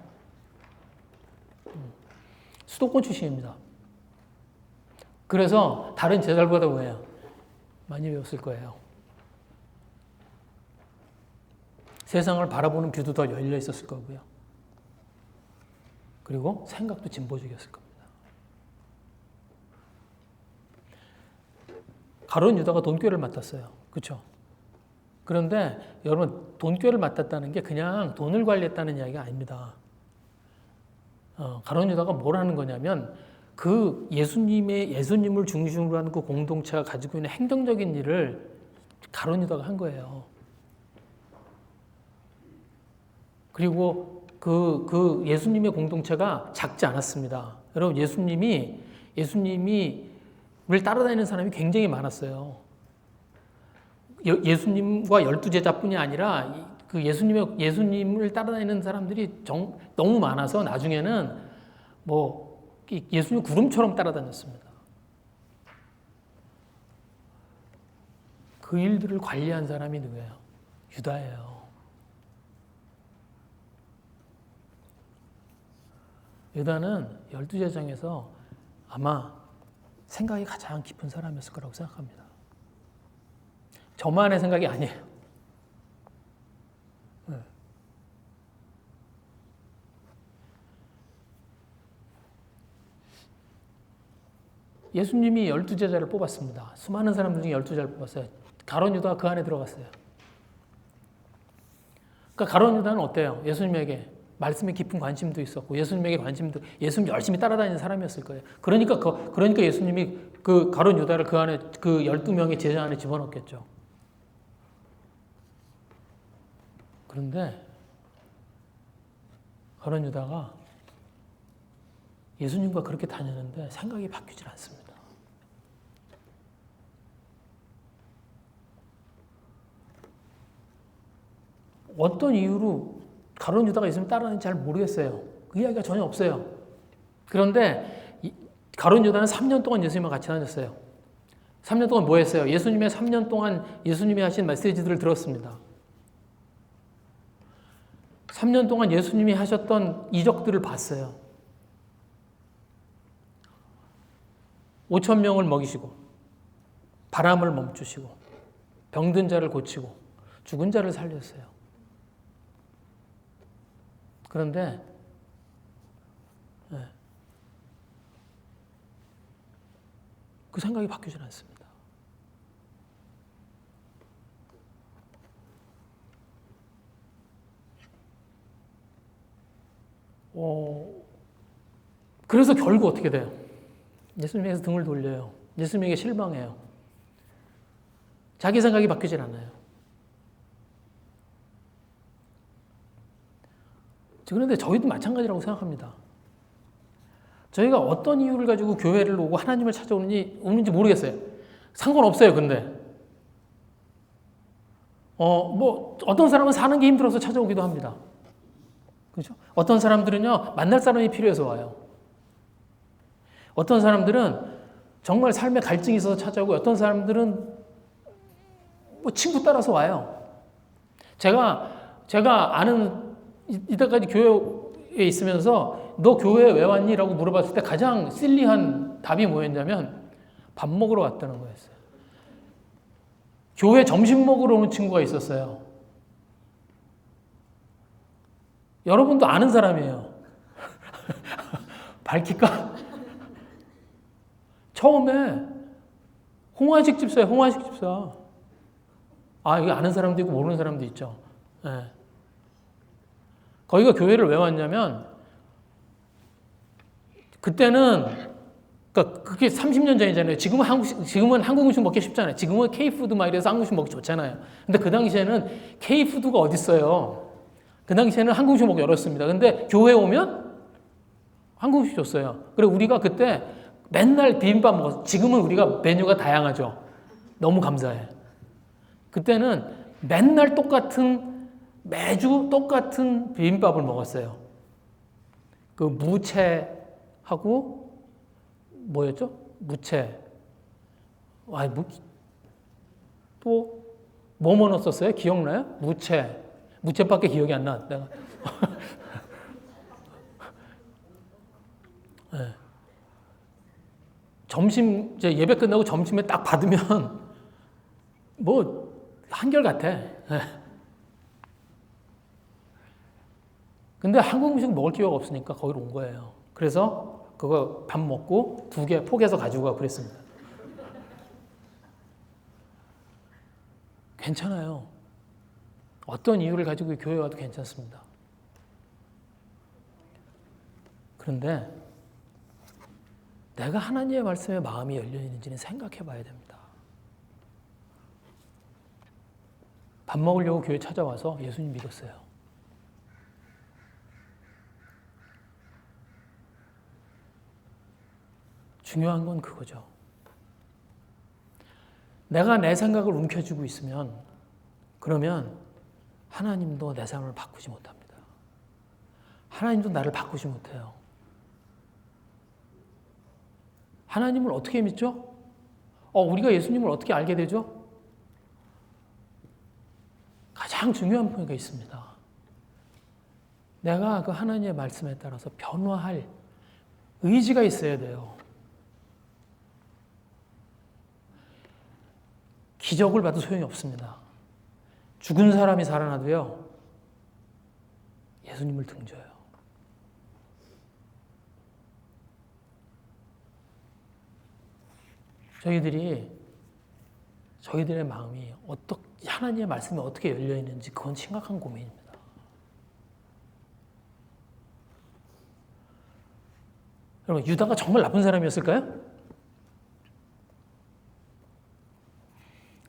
수도권 출신입니다. 그래서 다른 제자들보다 뭐예요? 많이 배웠을 거예요. 세상을 바라보는 뷰도 더 열려 있었을 거고요. 그리고 생각도 진보적이었을 겁니다. 가룟 유다가 돈꾀를 맡았어요. 그렇죠? 그런데 여러분, 돈꾀를 맡았다는 게 그냥 돈을 관리했다는 이야기가 아닙니다. 가룟 유다가 뭘 하는 거냐면 그 예수님을 중심으로 하는 그 공동체가 가지고 있는 행정적인 일을 가룟 유다가 한 거예요. 그리고 그 예수님의 공동체가 작지 않았습니다. 여러분, 예수님을 따라다니는 사람이 굉장히 많았어요. 예수님과 12제자뿐이 아니라 그 예수님을 따라다니는 사람들이 너무 많아서 나중에는 뭐 예수님 구름처럼 따라다녔습니다. 그 일들을 관리한 사람이 누구예요? 유다예요. 유다는 12제자 중에서 아마 생각이 가장 깊은 사람이었을 거라고 생각합니다. 저만의 생각이 아니에요. 예수님이 12제자를 뽑았습니다. 수많은 사람들 중에 12제자를 뽑았어요. 가룟 유다가 그 안에 들어갔어요. 그러니까 가룟 유다는 어때요? 예수님에게 말씀에 깊은 관심도 있었고 예수님에게 관심도 예수님 열심히 따라다니는 사람이었을 거예요. 그러니까 예수님이 그 가룟 유다를 그 안에 그 12명의 제자 안에 집어넣겠죠. 그런데 가룟 유다가 예수님과 그렇게 다녔는데 생각이 바뀌질 않습니다. 어떤 이유로 가룟 유다가 예수님 따라하는지 잘 모르겠어요. 그 이야기가 전혀 없어요. 그런데 가룟 유다는 3년 동안 예수님과 같이 다녔어요. 3년 동안 뭐 했어요? 예수님의 3년 동안 예수님이 하신 메시지들을 들었습니다. 3년 동안 예수님이 하셨던 이적들을 봤어요. 5,000명을 먹이시고 바람을 멈추시고 병든 자를 고치고 죽은 자를 살렸어요. 그런데 그 생각이 바뀌질 않습니다. 그래서 결국 어떻게 돼요? 예수님에게서 등을 돌려요. 예수님에게 실망해요. 자기 생각이 바뀌질 않아요. 그런데 저희도 마찬가지라고 생각합니다. 저희가 어떤 이유를 가지고 교회를 오고 하나님을 찾아오는지 모르겠어요. 상관없어요, 근데. 어떤 사람은 사는 게 힘들어서 찾아오기도 합니다. 그죠? 어떤 사람들은요, 만날 사람이 필요해서 와요. 어떤 사람들은 정말 삶에 갈증이 있어서 찾아오고, 어떤 사람들은 뭐 친구 따라서 와요. 제가 아는, 이때까지 교회에 있으면서 너 교회에 왜 왔니? 라고 물어봤을 때 가장 실리한 답이 뭐였냐면 밥 먹으러 왔다는 거였어요. 교회 점심 먹으러 오는 친구가 있었어요. 여러분도 아는 사람이에요. 밝힐까? 처음에 홍화식 집사예요. 홍화식 집사. 이게 아는 사람도 있고 모르는 사람도 있죠. 네. 거기가 교회를 왜 왔냐면 그때는 그러니까 그게 30년 전이잖아요. 지금은 한국 음식 먹기 쉽잖아요. 지금은 K푸드 막 이래서 한국 음식 먹기 좋잖아요. 근데 그 당시에는 K푸드가 어디 있어요? 그 당시에는 한국 음식 먹기 어렵습니다. 근데 교회 오면 한국 음식 줬어요. 그리고 우리가 그때 맨날 비빔밥 먹었어요. 지금은 우리가 메뉴가 다양하죠. 너무 감사해. 그때는 맨날 매주 똑같은 비빔밥을 먹었어요. 그 무채하고 뭐였죠? 무채. 또 뭐 넣었었어요? 기억나요? 무채밖에 기억이 안 나. 내가. 네. 점심 이제 예배 끝나고 점심에 딱 받으면 뭐 한결같아. 네. 근데 한국 음식 먹을 기회가 없으니까 거기로 온 거예요. 그래서 그거 밥 먹고 2개 포개서 가지고 가고 그랬습니다. 괜찮아요. 어떤 이유를 가지고 교회 와도 괜찮습니다. 그런데 내가 하나님의 말씀에 마음이 열려 있는지는 생각해 봐야 됩니다. 밥 먹으려고 교회 찾아와서 예수님 믿었어요. 중요한 건 그거죠. 내가 내 생각을 움켜쥐고 있으면 그러면 하나님도 내 삶을 바꾸지 못합니다. 하나님도 나를 바꾸지 못해요. 하나님을 어떻게 믿죠? 우리가 예수님을 어떻게 알게 되죠? 가장 중요한 포인트가 있습니다. 내가 그 하나님의 말씀에 따라서 변화할 의지가 있어야 돼요. 기적을 봐도 소용이 없습니다. 죽은 사람이 살아나도요, 예수님을 등져요. 저희들의 마음이 하나님의 말씀이 어떻게 열려 있는지 그건 심각한 고민입니다. 여러분, 유다가 정말 나쁜 사람이었을까요?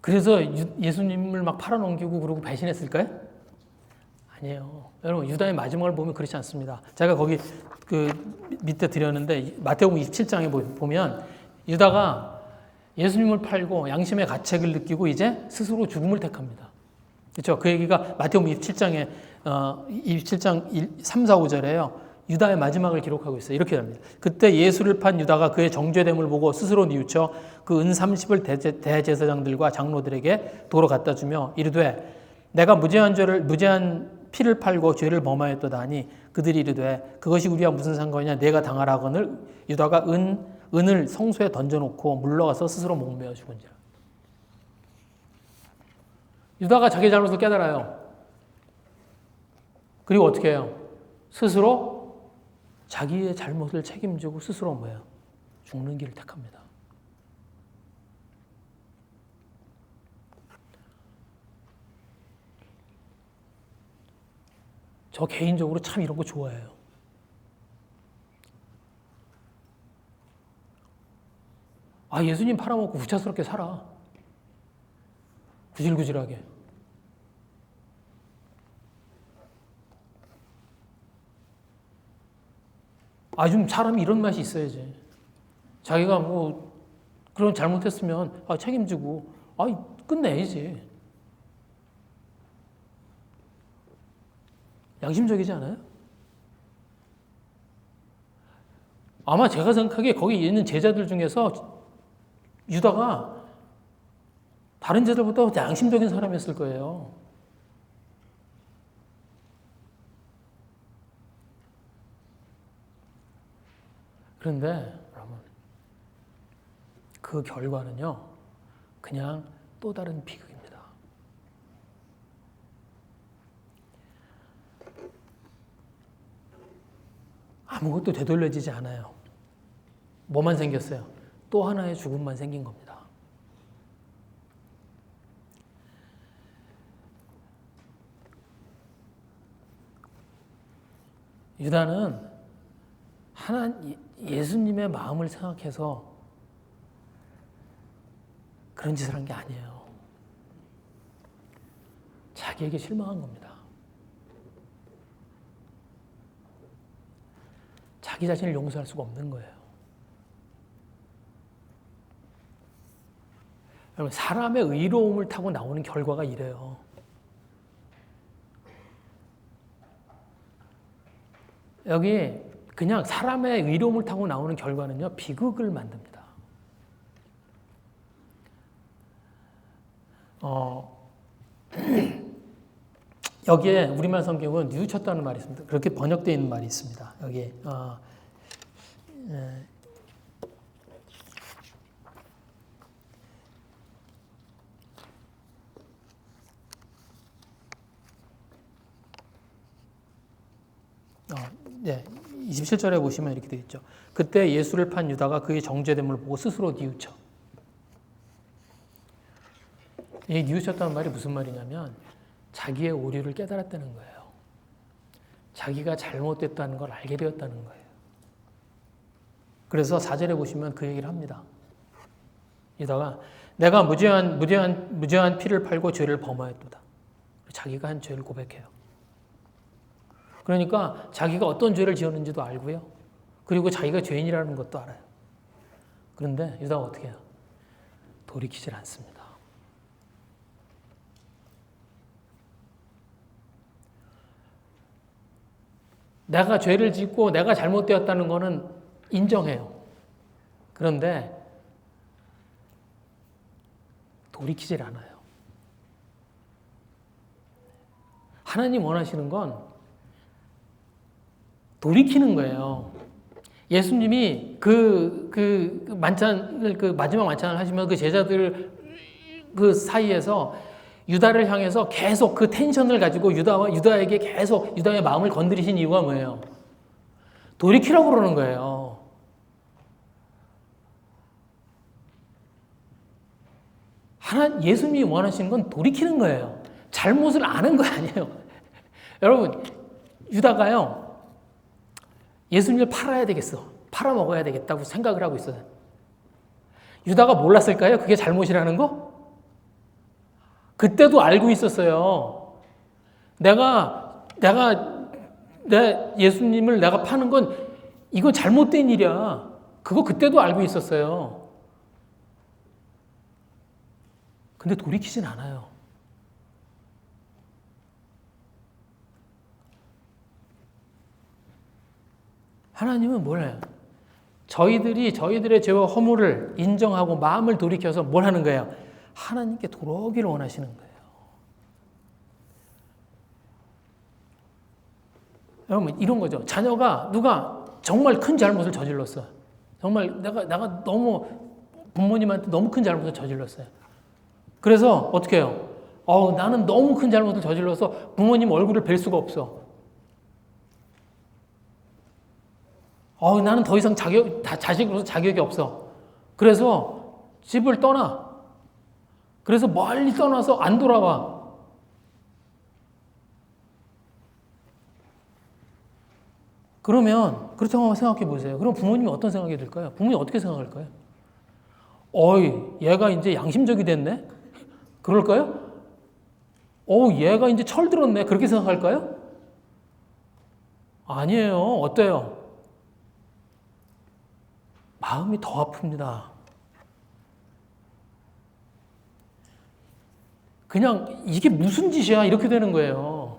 그래서 예수님을 막 팔아넘기고 그러고 배신했을까요? 아니에요. 여러분, 유다의 마지막을 보면 그렇지 않습니다. 제가 거기 밑에 드렸는데 마태복음 27장에 보면 유다가 예수님을 팔고 양심의 가책을 느끼고 이제 스스로 죽음을 택합니다. 그렇죠? 그 얘기가 마태복음 27장에 27장 3, 4, 5절에요. 유다의 마지막을 기록하고 있어요. 이렇게 됩니다. 그때 예수를 판 유다가 그의 정죄됨을 보고 스스로 뉘우쳐 그 은 30을 대제사장들과 장로들에게 도로 갖다 주며 이르되 내가 무죄한 피를 팔고 죄를 범하였도다 하니 그들이 이르되 그것이 우리와 무슨 상관이냐 내가 당하라거늘 유다가 은을 성소에 던져놓고 물러가서 스스로 목매어 죽은지라. 유다가 자기 잘못을 깨달아요. 그리고 어떻게 해요? 스스로 자기의 잘못을 책임지고 스스로 뭐예요? 죽는 길을 택합니다. 저 개인적으로 참 이런 거 좋아해요. 예수님 팔아먹고 구차스럽게 살아. 구질구질하게. 좀 사람이 이런 맛이 있어야지. 자기가 그런 잘못했으면 책임지고 끝내야지. 양심적이지 않아요? 아마 제가 생각하기에 거기 있는 제자들 중에서 유다가 다른 제자들보다 양심적인 사람이었을 거예요. 그런데 여러분, 그 결과는요, 그냥 또 다른 비극입니다. 아무것도 되돌려지지 않아요. 뭐만 생겼어요? 또 하나의 죽음만 생긴 겁니다. 유다는 예수님의 마음을 생각해서 그런 짓을 한 게 아니에요. 자기에게 실망한 겁니다. 자기 자신을 용서할 수가 없는 거예요. 여러분, 사람의 의로움을 타고 나오는 결과가 이래요. 여기 그냥 사람의 의로움을 타고 나오는 결과는요, 비극을 만듭니다. 여기에 우리말 성경은 뉘우쳤다는 말이 있습니다. 그렇게 번역되어 있는 말이 있습니다. 여기 네, 27절에 보시면 이렇게 되어 있죠. 그때 예수를 판 유다가 그의 정죄됨을 보고 스스로 뉘우쳐. 이 뉘우쳤다는 말이 무슨 말이냐면 자기의 오류를 깨달았다는 거예요. 자기가 잘못됐다는 걸 알게 되었다는 거예요. 그래서 4절에 보시면 그 얘기를 합니다. 유다가 내가 무죄한 피를 팔고 죄를 범하였도다. 자기가 한 죄를 고백해요. 그러니까 자기가 어떤 죄를 지었는지도 알고요. 그리고 자기가 죄인이라는 것도 알아요. 그런데 유다가 어떻게 해요? 돌이키질 않습니다. 내가 죄를 짓고 내가 잘못되었다는 거는 인정해요. 그런데 돌이키질 않아요. 하나님 원하시는 건 돌이키는 거예요. 예수님이 그 만찬을, 그 마지막 만찬을 하시면 그 제자들 그 사이에서 유다를 향해서 계속 그 텐션을 가지고 유다에게 계속 유다의 마음을 건드리신 이유가 뭐예요? 돌이키라고 그러는 거예요. 예수님이 원하시는 건 돌이키는 거예요. 잘못을 아는 거 아니에요. 여러분, 유다가요, 예수님을 팔아야 되겠어. 팔아먹어야 되겠다고 생각을 하고 있어요. 유다가 몰랐을까요? 그게 잘못이라는 거? 그때도 알고 있었어요. 내 예수님을 내가 파는 건 이거 잘못된 일이야. 그거 그때도 알고 있었어요. 근데 돌이키진 않아요. 하나님은 뭘 해요? 저희들의 죄와 허물을 인정하고 마음을 돌이켜서 뭘 하는 거예요? 하나님께 돌아오기를 원하시는 거예요. 여러분, 이런 거죠. 자녀가 누가 정말 큰 잘못을 저질렀어. 정말 내가 너무 부모님한테 너무 큰 잘못을 저질렀어요. 그래서 어떻게 해요? 나는 너무 큰 잘못을 저질러서 부모님 얼굴을 뵐 수가 없어. 나는 더 이상 자식으로서 자격이 없어. 그래서 집을 떠나. 그래서 멀리 떠나서 안 돌아와. 그러면 그렇다고 생각해 보세요. 그럼 부모님이 어떤 생각이 들까요? 부모님이 어떻게 생각할까요? 얘가 이제 양심적이 됐네? 그럴까요? 얘가 이제 철들었네? 그렇게 생각할까요? 아니에요. 어때요? 마음이 더 아픕니다. 그냥 이게 무슨 짓이야? 이렇게 되는 거예요.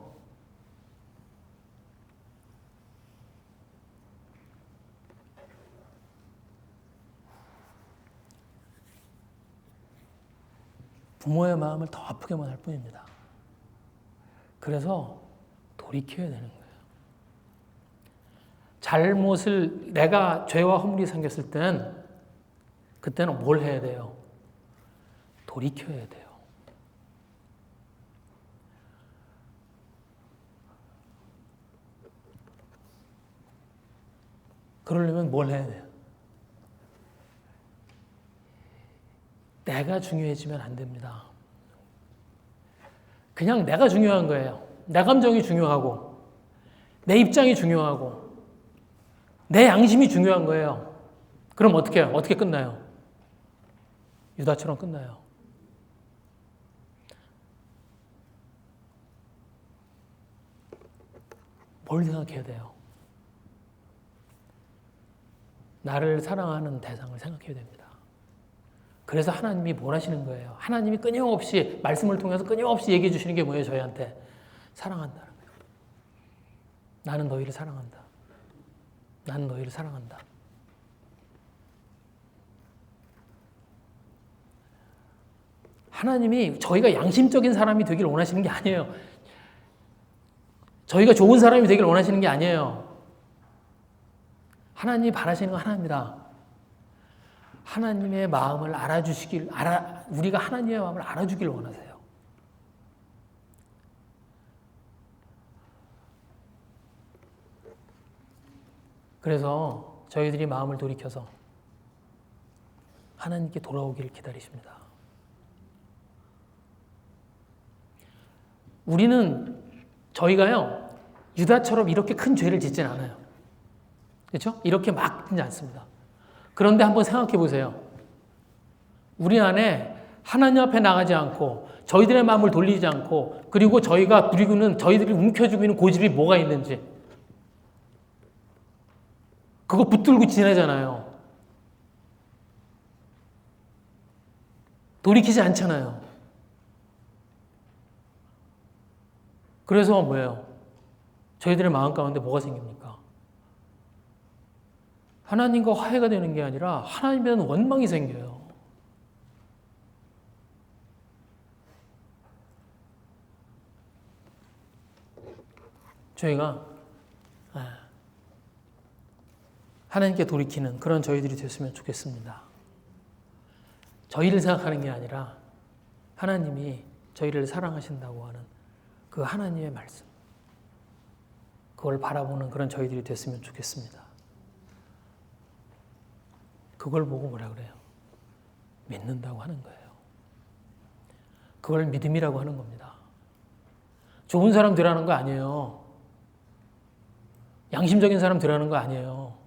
부모의 마음을 더 아프게만 할 뿐입니다. 그래서 돌이켜야 되는 거예요. 내가 죄와 허물이 생겼을 그때는 뭘 해야 돼요? 돌이켜야 돼요. 그러려면 뭘 해야 돼요? 내가 중요해지면 안 됩니다. 그냥 내가 중요한 거예요. 내 감정이 중요하고, 내 입장이 중요하고, 내 양심이 중요한 거예요. 그럼 어떻게 해요? 어떻게 끝나요? 유다처럼 끝나요. 뭘 생각해야 돼요? 나를 사랑하는 대상을 생각해야 됩니다. 그래서 하나님이 뭘 하시는 거예요? 하나님이 끊임없이 말씀을 통해서 끊임없이 얘기해 주시는 게 뭐예요? 저희한테 사랑한다는 거예요. 나는 너희를 사랑한다. 나는 너희를 사랑한다. 하나님이 저희가 양심적인 사람이 되길 원하시는 게 아니에요. 저희가 좋은 사람이 되길 원하시는 게 아니에요. 하나님이 바라시는 건 하나입니다. 하나님의 마음을 우리가 하나님의 마음을 알아주길 원하세요. 그래서 저희들이 마음을 돌이켜서 하나님께 돌아오기를 기다리십니다. 저희가요, 유다처럼 이렇게 큰 죄를 짓진 않아요. 그렇죠? 이렇게 막 짓지 않습니다. 그런데 한번 생각해 보세요. 우리 안에 하나님 앞에 나가지 않고 저희들의 마음을 돌리지 않고 그리고 저희들이 움켜쥐고 있는 고집이 뭐가 있는지 그거 붙들고 지내잖아요. 돌이키지 않잖아요. 그래서 뭐예요? 저희들의 마음 가운데 뭐가 생깁니까? 하나님과 화해가 되는 게 아니라 하나님에 대한 원망이 생겨요. 저희가 하나님께 돌이키는 그런 저희들이 됐으면 좋겠습니다. 저희를 생각하는 게 아니라 하나님이 저희를 사랑하신다고 하는 그 하나님의 말씀, 그걸 바라보는 그런 저희들이 됐으면 좋겠습니다. 그걸 보고 뭐라 그래요? 믿는다고 하는 거예요. 그걸 믿음이라고 하는 겁니다. 좋은 사람 되라는 거 아니에요. 양심적인 사람 되라는 거 아니에요.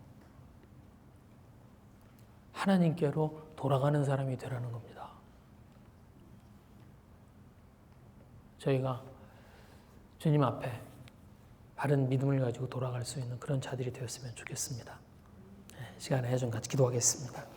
하나님께로 돌아가는 사람이 되라는 겁니다. 저희가 주님 앞에 바른 믿음을 가지고 돌아갈 수 있는 그런 자들이 되었으면 좋겠습니다. 시간에 좀 같이 기도하겠습니다.